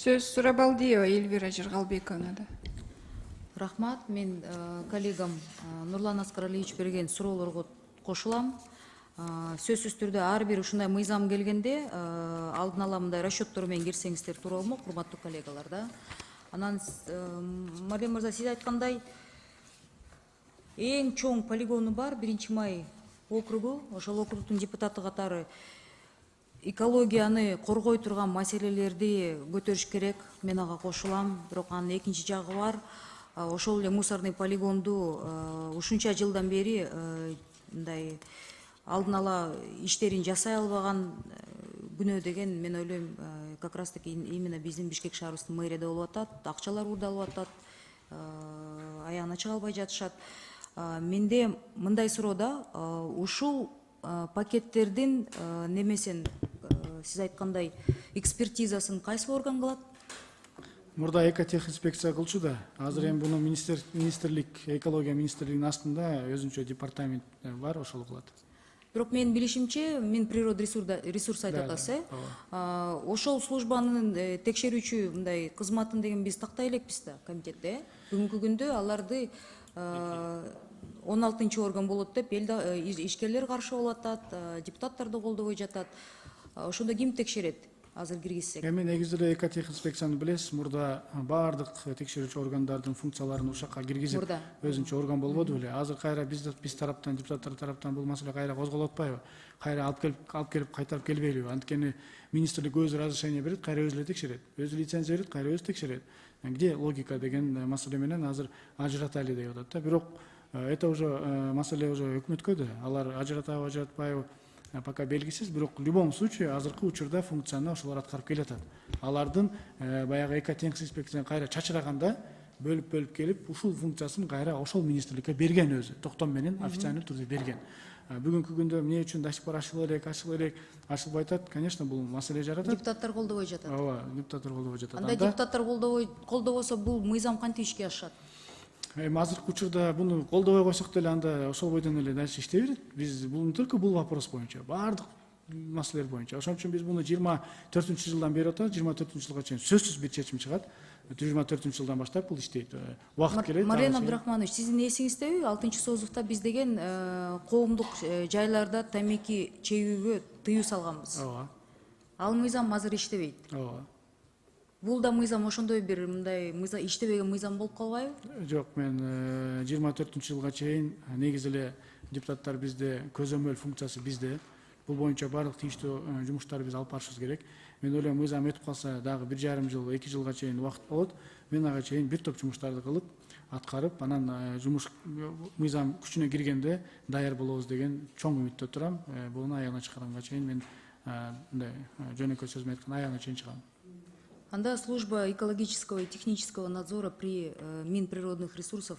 Сөз Сурабалдиева Эльвира Жыргалбековна да. Рахмат, мен коллегам Нурлан Аскаралиевич берген суроолорго кошулам. Сөзсүз түрдө ар бир ушундай мыйзам келгенде алдын ала мындай расчеттор менен кирсеңиздер туура болмок, урматтуу коллегалар да. Анан Марлен мырза, сиз айткандай эң чоң полигону бар 1 май округу, ошол округдун депутаты катары экологияны коргой турган маселелерди көтөрүш керек. Мен ага кошулам. Бирок анын экинчи жагы бар. Ошол эле мусорный полигонду ушунча жылдан бери мындай алдын ала иштерин жасай албаган күнөө деген мен ойлойм как раз таки именно биздин Бишкек шаарыбыздын мэрияда болуп атат, акчалар уурдалып атат, аягына чыга албай жатышат. Менде мындай суроо да, ушул пакеттердин немесин сиз айткандай экспертизасын кайсы орган кылат? Мурда экотехинспекция кылчу да. Азыр эми буну министрлик, экология министрлигинин астында өзүнчө департамент бар, ошол кылат. Бирок менин билишимче, Минприрода ресурс айтып атасыз, ошол службанын текшерүүчү мындай кызматын деген биз тактай элекпиз да комитетте. Бүгүнкү күндө аларды 16 орган болот деп ишкерлер каршы болуп атат, депутаттар да колдобой жатат. Ошондо ким текшерет? Азыр киргизсек. Эми негизи эле экотехинспекцияны билесиз, мурда баардык текшерүүчү органдардын функцияларын ушакка киргизип өзүнчө орган болбоду беле. Азыр кайра биз тараптан, депутаттар тараптан бул маселе кайра козголуп атпайбы? Кайра алып келип кайтарып келбейлиби? Анткени министрлик өзү разрешение берет, кайра өзү эле текшерет. Өзү лицензия берет, кайра өзү текшерет. Где логика деген маселе менен азыр ажыратайлы деп атат да. Бирок это уже маселе уже өкмөткө да. Алар ажыратабы, ажыратпайбы пока белгисиз, бирок в любом случае азыркы учурда функцияны ошолор аткарып келатат. Алардын баягы экотехинспекцияны кайра чачыраганда бөлүп келип, ушул функциясын кайра ошол министрликке берген өзү, токтом менен официальный түрдө берген. Бүгүнкү күндө эмне үчүн до сих пор ачылбай атат? Конечно, бул маселе жаратат. Депутаттар колдобой жатат. Ооба, депутаттар колдобой жатат. Анда депутаттар колдобосо бул мыйзам кантип ишке ашат? Эми азыркы учурда буну колдобой койсок деле анда ошол бойдон эле дальше иштей берет. Биз бул только бул вопрос боюнча, баардык маселелер боюнча. Ошон үчүн биз буну 24-жылдан бери атат, 24-жылга чейин сөзсүз бир чечим чыгат. 24-жылдан баштап бул иштейт. Убакыт келет. Марлен Абдрахманович, сиздин эсиңиздеби 6-созувда биз деген коомдук жайларда тамеки чегүүгө тыюу салганбыз. Ооба. Ал мыйзам азыр иштебейт. Ооба. Бул да мыйзам ошондой бир мындай иштебеген мыйзам болуп калбайбы? Жок, мен 24-жылга чейин негизи эле депутаттар бизде көзөмөл функциясы бизде. Бул боюнча баардык тийиштүү жумуштарды биз алып барышыбыз керек. Мен ойлойм, мыйзам өтүп калса дагы 1,5 жыл, 2 жылга чейин убакыт болот. Мен ага чейин бир топ жумуштарды кылып, аткарып, анан жумуш мыйзам күчүнө киргенде даяр болобуз деген чоң үмүттө турам. Буну аягына чыгарганга чейин мен мындай жөнөкөй сөз менен айтканда аягына чейин чыгам. Анда служба экологического и технического надзора при Минприродных ресурсов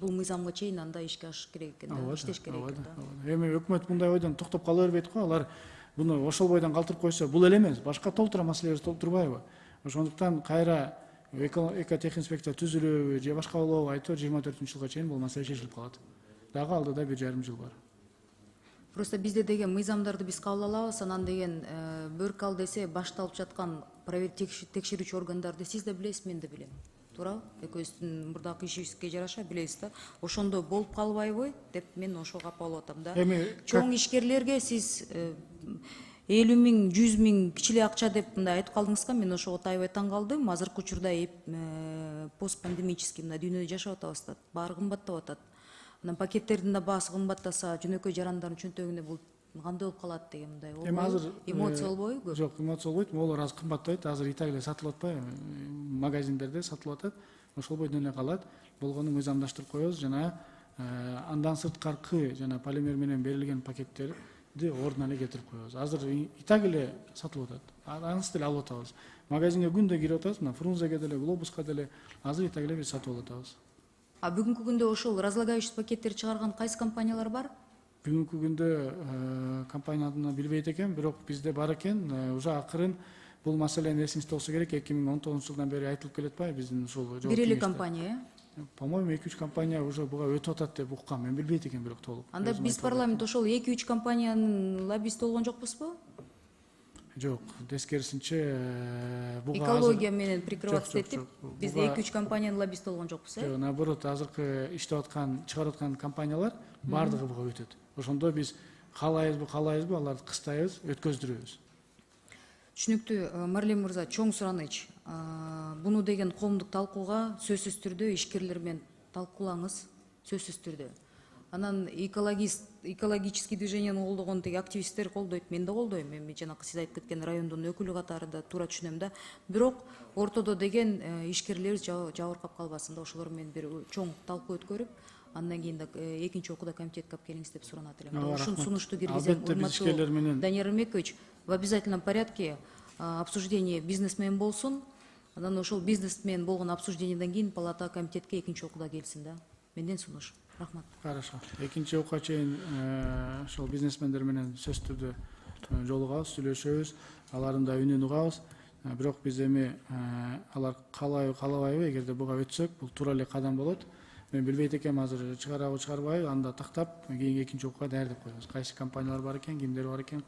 бул мыйзамга чейин анда ишке ашыш керек экен да, иштеш керек экен да. Эми өкмөт мындай ойдон токтоп кала бербейт го, алар буну ошол бойдон калтырып койсо, бул эле эмес, башка толтура маселелер толтурбайбы? Ошондуктан кайра экотехинспекция түзүлөбү же башка болобу айтып 24-жылга чейин бул маселе чечилип калат. Дагы алдыда 1,5 жыл бар. Просто бизде деген мыйзамдарды биз кабыл алабыз, анан деген бөрк десе башталып жаткан текшерүүчү органдарды сиз да билесиз, мен да билем. Туурабы? Экөөбүздүн мурдакы ишибизге жараша билебиз да. Ошондо болуп калбайбы деп мен ошого капа болуп атам да. Чоң ишкерлерге сиз 50 миң, 100 миң кичиле акча деп мындай айтып калдыңызга, мен ошого аябай таң калдым. Азыркы учурда постпандемический дүйнөдө жашап атабыз да, баары кымбаттап атат. Анан пакеттердин да баасы кымбаттаса, жөнөкөй жарандардын чөнтөгүнө бул кандай болуп калат деген мындай болбойбу? Эмоция болбойбу? Жок, эмоция болбойт. Могулар азыр кымбаттайт. Азыр и так эле сатылып атпайбы? Магазиндерде сатылып атат. Ошол бойдон эле калат. Болгону мыйзамдаштырып коебуз жана андан сырткаркы жана полимер менен берилген пакеттерди ордуна эле кетирип коебуз. Азыр и так эле сатылып атат. Анысы деле алып атабыз. Магазинге күндө кирип атабыз, мына Фрунзеге деле, Глобуска деле азыр и так эле биз сатып алып атабыз. Бүгүнкү күндө ошол разлагающий пакеттер чыгарган кайсы компаниялар бар? Бүгүнкү күндө компанияны билбейт экен, бирок бизде бар экен. Уже акырын бул маселени эсиңизде болсо керек, 2019-жылдан бери айтылып келет атпайбы биздин ушул бир эле компания, По-моему, 2-3 компания уже буга өтүп атат деп уккам. Мен билбейт экен бирок толук. Анда биз парламент ошол 2-3 компаниянын лоббисти болгон жокпузбу? Жок, тескерисинче буга экология менен прикрываться Жок, этип жок, жок. биз Буга- 2-3 компаниянын лоббисти болгон жокпуз, жок, наоборот, азыркы иштеп аткан, чыгарып аткан компаниялар баардыгы буга өтөт. Ошондо биз каалайбызбы, аларды кыстайбыз, өткөздүрөбүз. Түшүнүктүү. Марлен мырза, чоң сураныч. Буну деген коомдук талкууга сөзсүз түрдө ишкерлер менен талкуулаңыз, сөзсүз түрдө. Анан экологический движениени колдогон теги активисттер колдойт, мен да колдойм. Мен жанакы сиз айтып кеткен райондун өкүлү катарында туура түшүнөм да. Бирок ортодо деген ишкерлер жабыркап калбасын да, ошолор менен бир чоң талкуу өткөрүп, андан кийин да экинчи окууда комитетке алып келиңиз деп суранат элем. Ушун сунушту киргизем. Албетте биз ишкерлер менен Данияр Эрмекович, в обязательном порядке обсуждение бизнесмен болсун. Анан ошол бизнесмен болгон обсуждениеден кийин палата комитетке экинчи окууда келсин да. Менден сунуш. Рахмат. Хорошо. Экинчи окууга чейин ошол бизнесмендер менен сөзсүз түрдө жолугабыз, сүйлөшөбүз, алардын да үнүн угабыз. Бирок биз эми алар каалайбы, каалабайбы, эгерде буга өтсөк, бул туура эле кадам болот. Мен билбейт экенм, азыр чыгарабы, чыгарбайбы, анда тактап, кийинки экинчи окууга даярдап коебуз. Кайсы компаниялар бар экен, кимдер бар экен,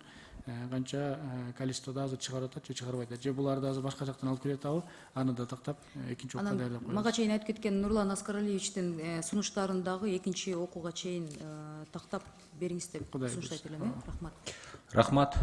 канча количестводо азыр чыгарып атат же чыгарбайт атат, же буларды азыр башка жактан алып келип атабы, аны да тактап экинчи окууга даярдап коебуз. Мага чейин айтып кеткен Нурлан Аскаралиевичтин сунуштарын дагы экинчи окууга чейин тактап бериңиз деп сунуштайт элем. Рахмат. Рахмат.